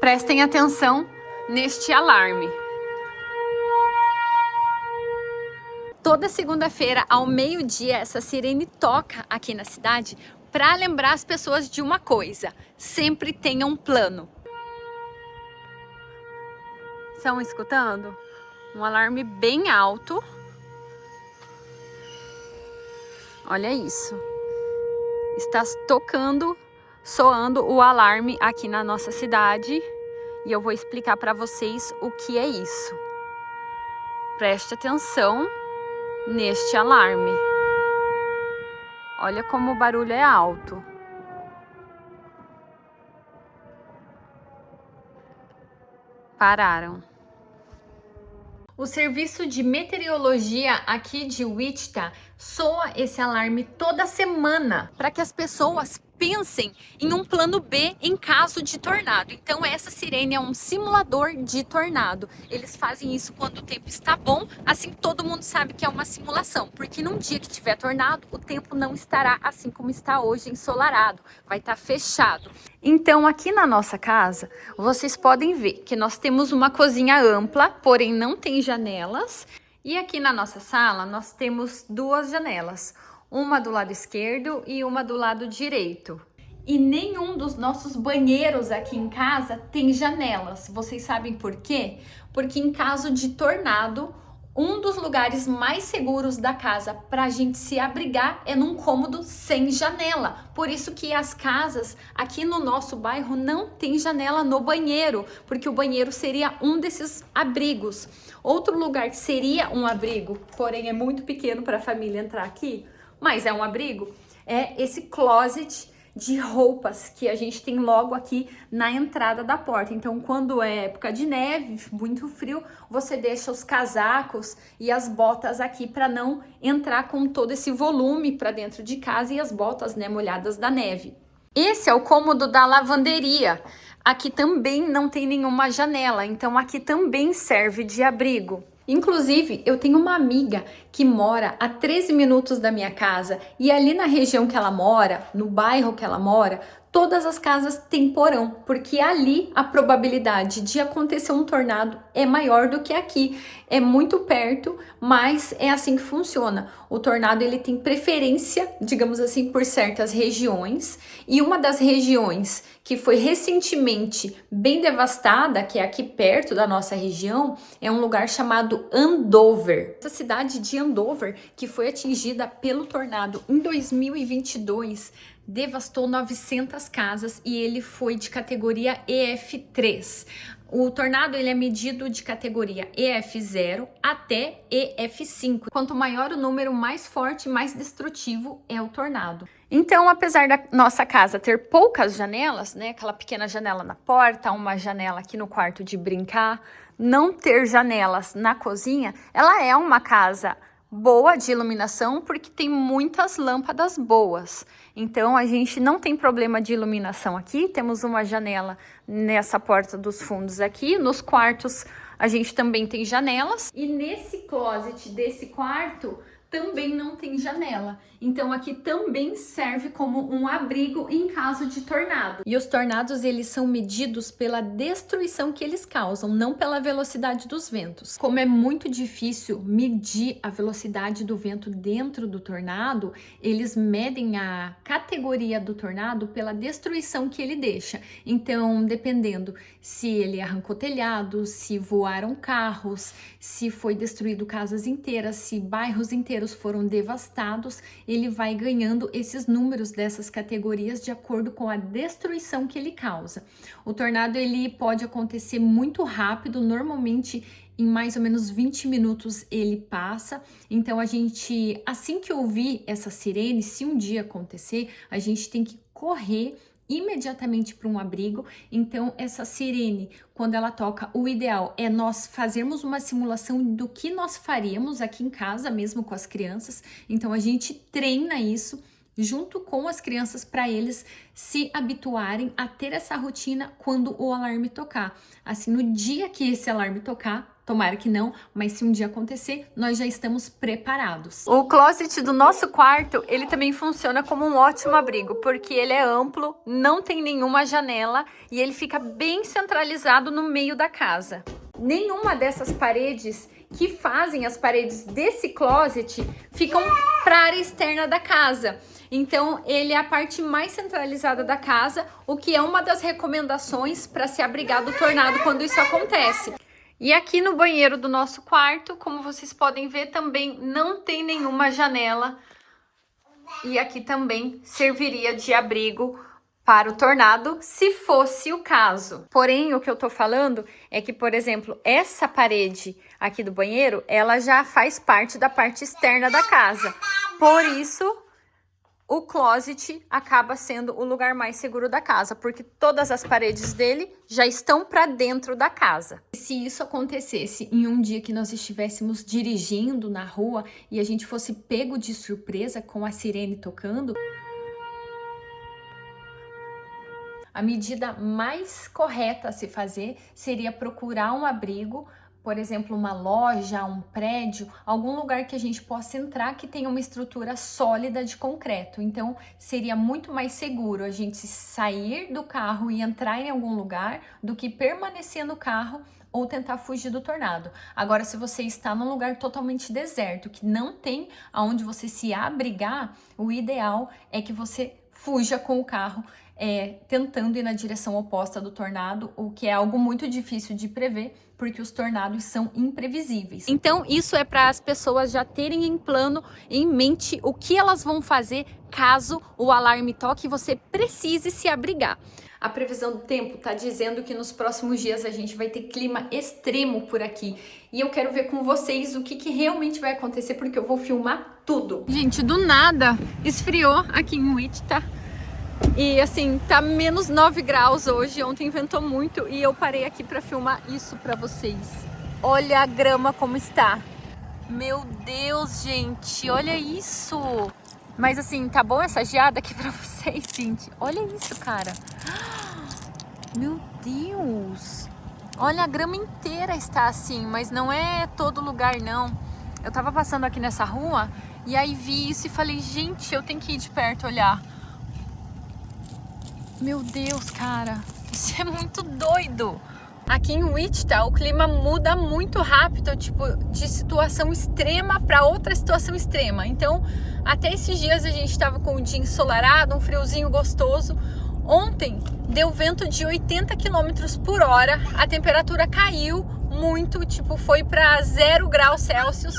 Prestem atenção neste alarme. Toda segunda-feira, ao meio-dia, essa sirene toca aqui na cidade para lembrar as pessoas de uma coisa: sempre tenham um plano. Estão escutando? Um alarme bem alto. Olha isso. Está tocando, soando o alarme aqui na nossa cidade. E eu vou explicar para vocês o que é isso. Preste atenção neste alarme. Olha como o barulho é alto. Pararam. O serviço de meteorologia aqui de Wichita soa esse alarme toda semana para que as pessoas pensem em um plano B em caso de tornado. Então essa sirene é um simulador de tornado. Eles fazem isso quando o tempo está bom, assim todo mundo sabe que é uma simulação, porque num dia que tiver tornado, o tempo não estará assim como está hoje, ensolarado, vai estar fechado. Então aqui na nossa casa, vocês podem ver que nós temos uma cozinha ampla, porém não tem janelas. E aqui na nossa sala, nós temos duas janelas, uma do lado esquerdo e uma do lado direito. E nenhum dos nossos banheiros aqui em casa tem janelas. Vocês sabem por quê? Porque em caso de tornado, um dos lugares mais seguros da casa para a gente se abrigar é num cômodo sem janela. Por isso que as casas aqui no nosso bairro não tem janela no banheiro, porque o banheiro seria um desses abrigos. Outro lugar que seria um abrigo, porém é muito pequeno para a família entrar aqui, mas é um abrigo, é esse closet de roupas que a gente tem logo aqui na entrada da porta. Então, quando é época de neve, muito frio, você deixa os casacos e as botas aqui para não entrar com todo esse volume para dentro de casa e as botas, né, molhadas da neve. Esse é o cômodo da lavanderia. Aqui também não tem nenhuma janela, então aqui também serve de abrigo. Inclusive, eu tenho uma amiga que mora a 13 minutos da minha casa e ali na região que ela mora, no bairro que ela mora, todas as casas têm porão, porque ali a probabilidade de acontecer um tornado é maior do que aqui. É muito perto, mas é assim que funciona. O tornado ele tem preferência, digamos assim, por certas regiões, e uma das regiões que foi recentemente bem devastada, que é aqui perto da nossa região, é um lugar chamado Andover. Essa cidade de Andover, que foi atingida pelo tornado em 2022, devastou 900 casas e ele foi de categoria EF3. O tornado ele é medido de categoria EF0 até EF5. Quanto maior o número, mais forte, mais destrutivo é o tornado. Então, apesar da nossa casa ter poucas janelas, né, aquela pequena janela na porta, uma janela aqui no quarto de brincar, não ter janelas na cozinha, ela é uma casa boa de iluminação porque tem muitas lâmpadas boas. Então a gente não tem problema de iluminação aqui. Temos uma janela nessa porta dos fundos aqui. Nos quartos a gente também tem janelas. E nesse closet desse quarto também não tem janela. Então aqui também serve como um abrigo em caso de tornado. E os tornados eles são medidos pela destruição que eles causam, não pela velocidade dos ventos. Como é muito difícil medir a velocidade do vento dentro do tornado, eles medem a categoria do tornado pela destruição que ele deixa. Então, dependendo se ele arrancou telhado, se voaram carros, se foi destruído casas inteiras, se bairros inteiros foram devastados, ele vai ganhando esses números dessas categorias de acordo com a destruição que ele causa. O tornado ele pode acontecer muito rápido, normalmente em mais ou menos 20 minutos ele passa. Então a gente, assim que ouvir essa sirene, se um dia acontecer, a gente tem que correr imediatamente para um abrigo. Então essa sirene, quando ela toca, o ideal é nós fazermos uma simulação do que nós faríamos aqui em casa, mesmo com as crianças. Então a gente treina isso junto com as crianças para eles se habituarem a ter essa rotina quando o alarme tocar. Assim, no dia que esse alarme tocar, Tomara que não, mas se um dia acontecer, nós já estamos preparados. O closet do nosso quarto, ele também funciona como um ótimo abrigo, porque ele é amplo, não tem nenhuma janela e ele fica bem centralizado no meio da casa. Nenhuma dessas paredes que fazem as paredes desse closet ficam para a área externa da casa. Então, ele é a parte mais centralizada da casa, o que é uma das recomendações para se abrigar do tornado quando isso acontece. E aqui no banheiro do nosso quarto, como vocês podem ver, também não tem nenhuma janela. E aqui também serviria de abrigo para o tornado, se fosse o caso. Porém, o que eu tô falando é que, por exemplo, essa parede aqui do banheiro, ela já faz parte da parte externa da casa. Por isso, o closet acaba sendo o lugar mais seguro da casa, porque todas as paredes dele já estão para dentro da casa. Se isso acontecesse em um dia que nós estivéssemos dirigindo na rua e a gente fosse pego de surpresa com a sirene tocando, a medida mais correta a se fazer seria procurar um abrigo, por exemplo, uma loja, um prédio, algum lugar que a gente possa entrar que tenha uma estrutura sólida de concreto. Então, seria muito mais seguro a gente sair do carro e entrar em algum lugar do que permanecer no carro ou tentar fugir do tornado. Agora, se você está num lugar totalmente deserto, que não tem aonde você se abrigar, o ideal é que você fuja com o carro, tentando ir na direção oposta do tornado, o que é algo muito difícil de prever, porque os tornados são imprevisíveis. Então, isso é para as pessoas já terem em mente o que elas vão fazer caso o alarme toque e você precise se abrigar. A previsão do tempo está dizendo que nos próximos dias a gente vai ter clima extremo por aqui. E eu quero ver com vocês o que realmente vai acontecer, porque eu vou filmar tudo. Gente, do nada esfriou aqui em Wichita. E assim, tá menos 9 graus hoje, ontem ventou muito e eu parei aqui pra filmar isso pra vocês. Olha a grama como está. Meu Deus, gente, olha isso. Mas assim, tá bom essa geada aqui pra vocês, gente? Olha isso, cara. Meu Deus. Olha, a grama inteira está assim, mas não é todo lugar não. Eu tava passando aqui nessa rua e aí vi isso e falei, gente, eu tenho que ir de perto olhar. Meu Deus, cara, isso é muito doido. Aqui em Wichita, o clima muda muito rápido, tipo, de situação extrema para outra situação extrema. Então, até esses dias a gente estava com um dia ensolarado, um friozinho gostoso. Ontem deu vento de 80 km por hora, a temperatura caiu muito, tipo, foi para 0 graus Celsius.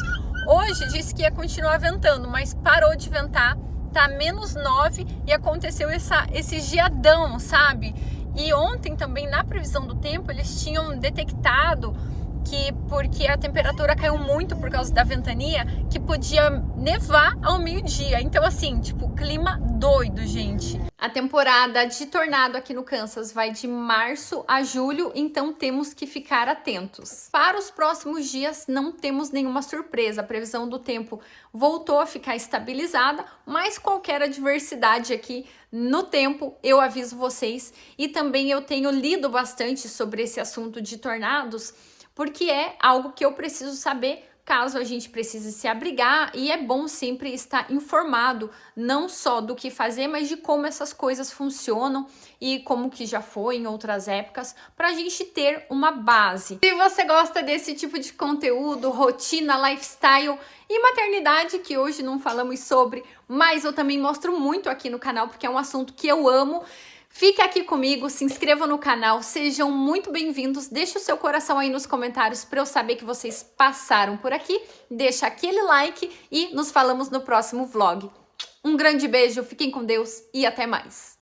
Hoje disse que ia continuar ventando, mas parou de ventar. Tá menos 9 e aconteceu esse geadão, sabe? E ontem também na previsão do tempo eles tinham detectado que, porque a temperatura caiu muito por causa da ventania, que podia nevar ao meio-dia. Então assim, tipo, clima doido, gente. A temporada de tornado aqui no Kansas vai de março a julho, então temos que ficar atentos. Para os próximos dias não temos nenhuma surpresa, a previsão do tempo voltou a ficar estabilizada, mas qualquer adversidade aqui no tempo eu aviso vocês. E também eu tenho lido bastante sobre esse assunto de tornados, porque é algo que eu preciso saber caso a gente precise se abrigar, e é bom sempre estar informado, não só do que fazer, mas de como essas coisas funcionam e como que já foi em outras épocas, para a gente ter uma base. Se você gosta desse tipo de conteúdo, rotina, lifestyle e maternidade, que hoje não falamos sobre, mas eu também mostro muito aqui no canal, porque é um assunto que eu amo, fique aqui comigo, se inscreva no canal, sejam muito bem-vindos, deixe o seu coração aí nos comentários para eu saber que vocês passaram por aqui, deixa aquele like e nos falamos no próximo vlog. Um grande beijo, fiquem com Deus e até mais!